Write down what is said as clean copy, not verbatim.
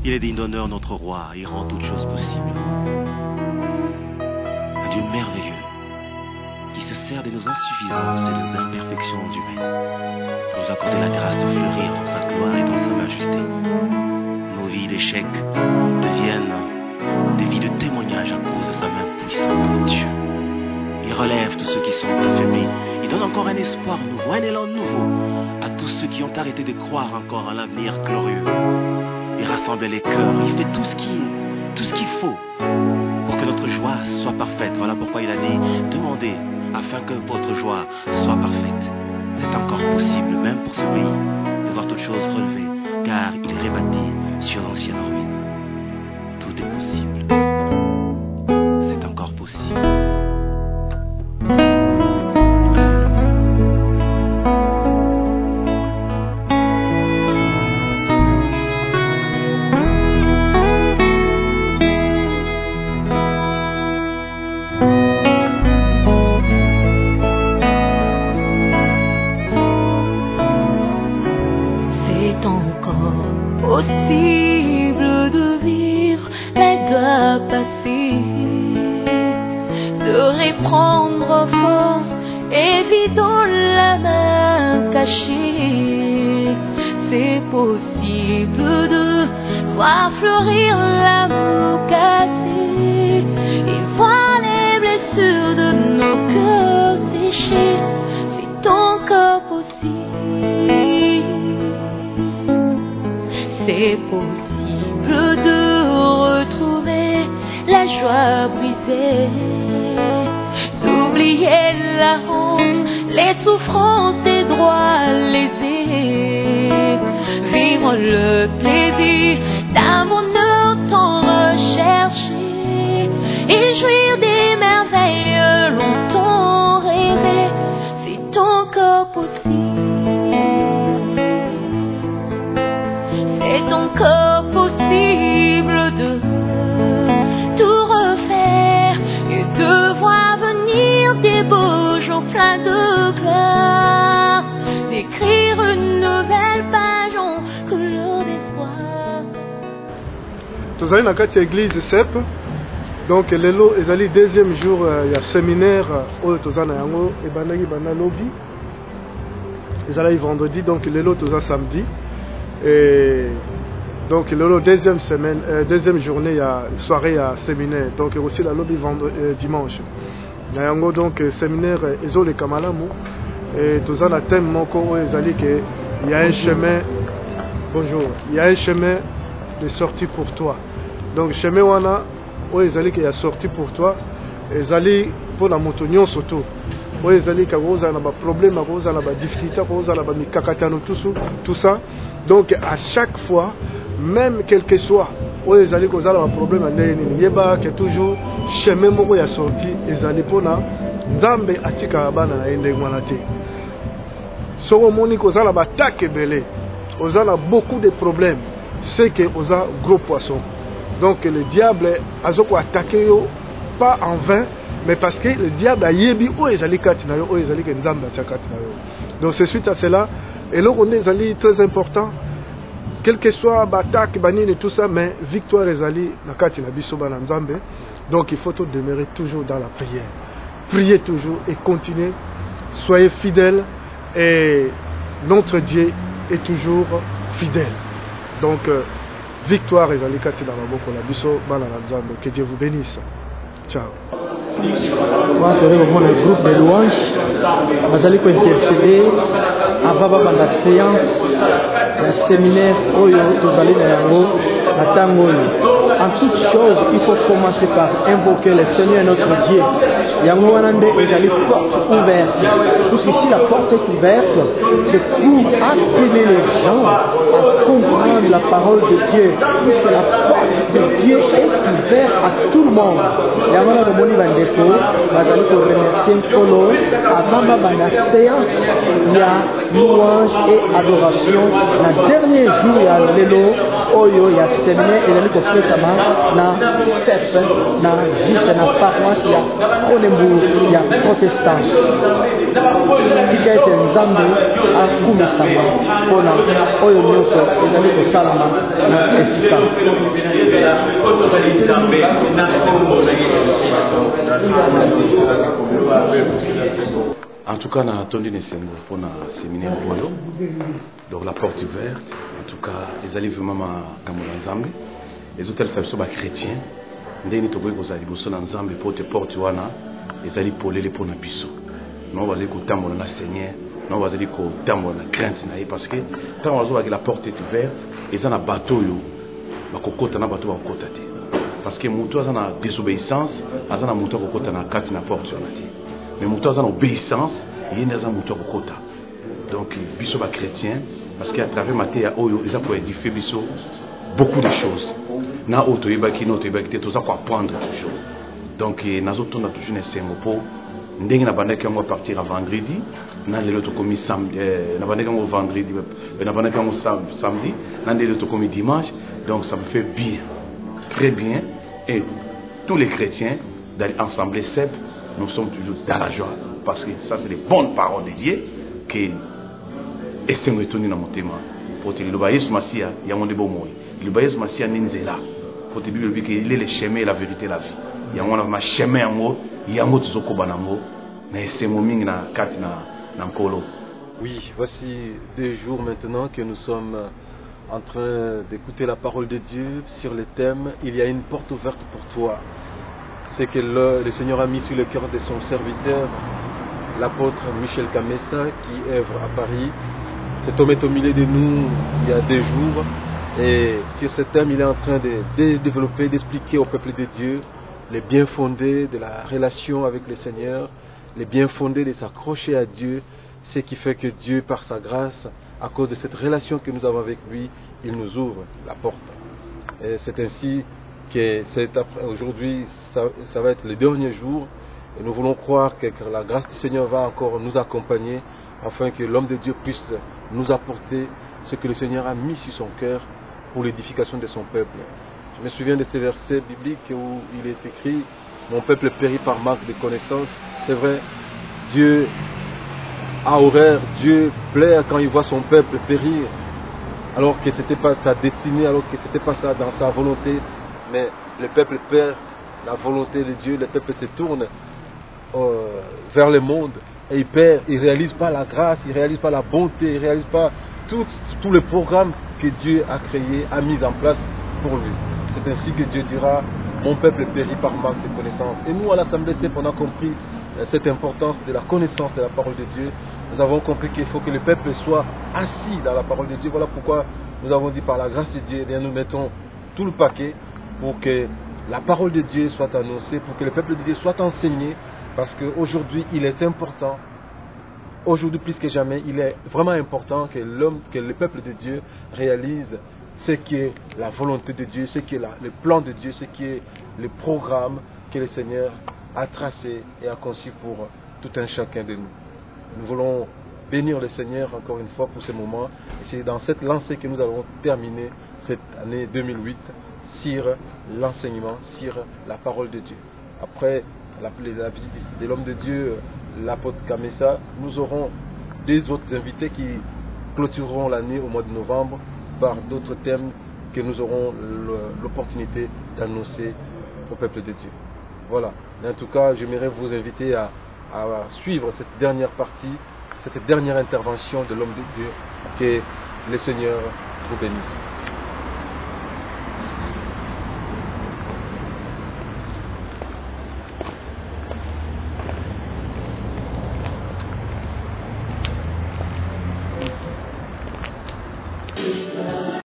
Il est digne d'honneur notre roi, il rend toutes choses possibles. Un Dieu merveilleux, qui se sert de nos insuffisances et de nos imperfections humaines, pour nous accorder la grâce de fleurir dans sa gloire et dans sa majesté. Nos vies d'échecs deviennent des vies de témoignage à cause de sa main puissante, oh Dieu. Il relève tous ceux qui sont affaiblis, il donne encore un espoir nouveau, un élan nouveau à tous ceux qui ont arrêté de croire encore à l'avenir glorieux. Il rassemble les cœurs, il fait tout ce qu'il faut pour que notre joie soit parfaite. Voilà pourquoi il a dit, demandez afin que votre joie soit parfaite. C'est encore possible, même pour ce pays, de voir toutes choses relevées, car il est rebâti sur l'ancienne ruine. Tout est possible. C'est encore possible. Possible de vivre la gloire passée, de reprendre force et vidant la main cachée. C'est possible de voir fleurir l'amour cassé et voir les blessures de nos cœurs séchés. C'est encore possible. C'est possible de retrouver la joie brisée, d'oublier la honte, les souffrances des droits lésés, vivre le plaisir d'un bonheur tant recherché et jouir des merveilles longtemps rêvées. C'est encore possible. C'est encore possible de tout refaire et de voir venir des beaux jours pleins de gloire, d'écrire une nouvelle page en couleur d'espoir. Nous avons une église CEP, donc lelo ezali deuxième jour il y a séminaire au tozana yango et banaki bana lobby. Ezali vendredi donc lelo toza samedi. Et donc le deuxième journée, il y a soirée à séminaire, donc aussi la lobby dimanche. Il y a donc séminaire Ezole Kamalamu et tout ça, le thème moko il y a un chemin. Bonjour, il y a un chemin de sortie pour toi. Donc chemin wana il y a sortie pour toi. Ezali pour la motonnion surtout. Ezali kagoza na ba problème, kagoza na ba difficulté, kagoza na ba mikakatano tout ça. Donc à chaque fois, même quel que soit ezali kozala ba problème ndeni yeba que toujours chemin moko ya sorti ezali pona nzambe atika bana na ende ngwana te. Soko moni kozala ba take belé, ozala beaucoup de problèmes, c'est que oza gros poisson. Donc le diable azoko attaquer yo pas en vain, mais parce que le diable a yebi o ezali katina yo, o ezali ke nzambe atika yo. Donc c'est suite à cela et là on est très important. Quel que soit l'attaque, et tout ça, mais victoire ezali nakati na biso bana nzambe. Donc il faut tout demeurer toujours dans la prière. Priez toujours et continuez. Soyez fidèles et notre Dieu est toujours fidèle. Donc victoire ezali kati na maboko na biso bana nzambe. Que Dieu vous bénisse. Ciao. Le groupe de louanges bazali ko intercéder avant la séance le séminaire oyo tozali na yango na tango. En toute chose, il faut commencer par invoquer le Seigneur notre Dieu. Yango wana nde ezali porte ouverte. Puisqu'ici la porte est ouverte, c'est pour appeler les gens à comprendre la parole de Dieu. Puisque la porte de Dieu est ouverte à tout le monde. Yango wana bomoni bandeko bazali ko remercier Nkolo avant la séance il y a louange et adoration. Le dernier jour il y a lelo oyo il y a séminaire ezali kopesama na CEP na juste na paroisse ya Olembu ya protestance. Tika ete Nzambe akumisama mpona oyo nyonso ezali kosalama na esika. En tout cas, on a attendu pour le séminaire Oyo, donc la porte ouverte. En tout cas, les alliés vraiment à Nzambe. Les hôtels sont chrétiens. Nous avons trouvé que les alliés Nzambe pour te porter wana, les alliés pour les pour nabiso. Nous avons dit que tambo na Seigneur, nous avons dit que tambo na crainte na parce que tant que la porte est ouverte, ils ont un bateau yo, bakokota na bateau bakokota te. Parce que mutu azana désobéissance, azana mutu bakokota na kati na porte yo na te. Mais mutu azana obéissance, il y a azana mutu bakokota. Donc biso ba chrétien parce qu'à travers Matthieu oyo ils ont pour édifier biso beaucoup de choses. Na auto yebaki no to yebaki te toza ko apprendre toujours. Donc nazo tona toujours nesengo po ndenge na bandaki yango partir à vendredi na lelo to komi samedi na bandaki yango vendredi na bandaki yango samedi na lelo to komi dimanche. Donc ça me fait bien, très bien, et tous les chrétiens d'aller ensemble CEP, nous sommes toujours dans la joie parce que ça c'est les bonnes paroles de Dieu que et c'est me retourner dans mon thème pour te le bailler sur Massia il y a mon débat moi le bailler sur Massia ninzela pour te Bible que il est le chemin la vérité la vie il y a mon chemin en mot il y a mot zoko banamo mais c'est mon ming na kati na nkolo. Oui, voici 2 jours maintenant que nous sommes en train d'écouter la parole de Dieu sur le thème « Il y a une porte ouverte pour toi ». C'est que le Seigneur a mis sur le cœur de son serviteur, l'apôtre Michel Kamessa, qui œuvre à Paris. Cet homme est au milieu de nous il y a 2 jours. Et sur ce thème, il est en train de développer, d'expliquer au peuple de Dieu les biens fondés de la relation avec le Seigneur, les biens fondés de s'accrocher à Dieu, ce qui fait que Dieu, par sa grâce, à cause de cette relation que nous avons avec lui, il nous ouvre la porte. Et c'est ainsi que aujourd'hui, ça va être le dernier jour. Et nous voulons croire que la grâce du Seigneur va encore nous accompagner afin que l'homme de Dieu puisse nous apporter ce que le Seigneur a mis sur son cœur pour l'édification de son peuple. Je me souviens de ces versets bibliques où il est écrit « Mon peuple périt par manque de connaissance ». C'est vrai, Dieu a horreur, Dieu plaire quand il voit son peuple périr, alors que ce n'était pas sa destinée, alors que ce n'était pas ça dans sa volonté. Mais le peuple perd la volonté de Dieu, le peuple se tourne vers le monde et il perd, il ne réalise pas la grâce, il ne réalise pas la bonté, il ne réalise pas tout le programme que Dieu a créé, a mis en place pour lui. C'est ainsi que Dieu dira, mon peuple périt par manque de connaissance. Et nous à l'Assemblée CEP, on a compris cette importance de la connaissance de la parole de Dieu. Nous avons compris qu'il faut que le peuple soit assis dans la parole de Dieu. Voilà pourquoi nous avons dit par la grâce de Dieu, nous mettons tout le paquet pour que la parole de Dieu soit annoncée, pour que le peuple de Dieu soit enseigné, parce qu'aujourd'hui il est important, aujourd'hui plus que jamais, il est vraiment important que le peuple de Dieu réalise ce qui est la volonté de Dieu, ce qui est le plan de Dieu, ce qui est le programme que le Seigneur a tracé et a conçu pour tout un chacun de nous. Nous voulons bénir le Seigneur encore une fois pour ce moment. Et c'est dans cette lancée que nous allons terminer cette année 2008 sur l'enseignement, sur la parole de Dieu. Après la visite de l'homme de Dieu, l'apôtre Kamessa, nous aurons 2 autres invités qui clôtureront l'année au mois de novembre par d'autres thèmes que nous aurons l'opportunité d'annoncer au peuple de Dieu. Voilà. Mais en tout cas, j'aimerais vous inviter à suivre cette dernière partie, cette dernière intervention de l'homme de Dieu. Que le Seigneur vous bénisse.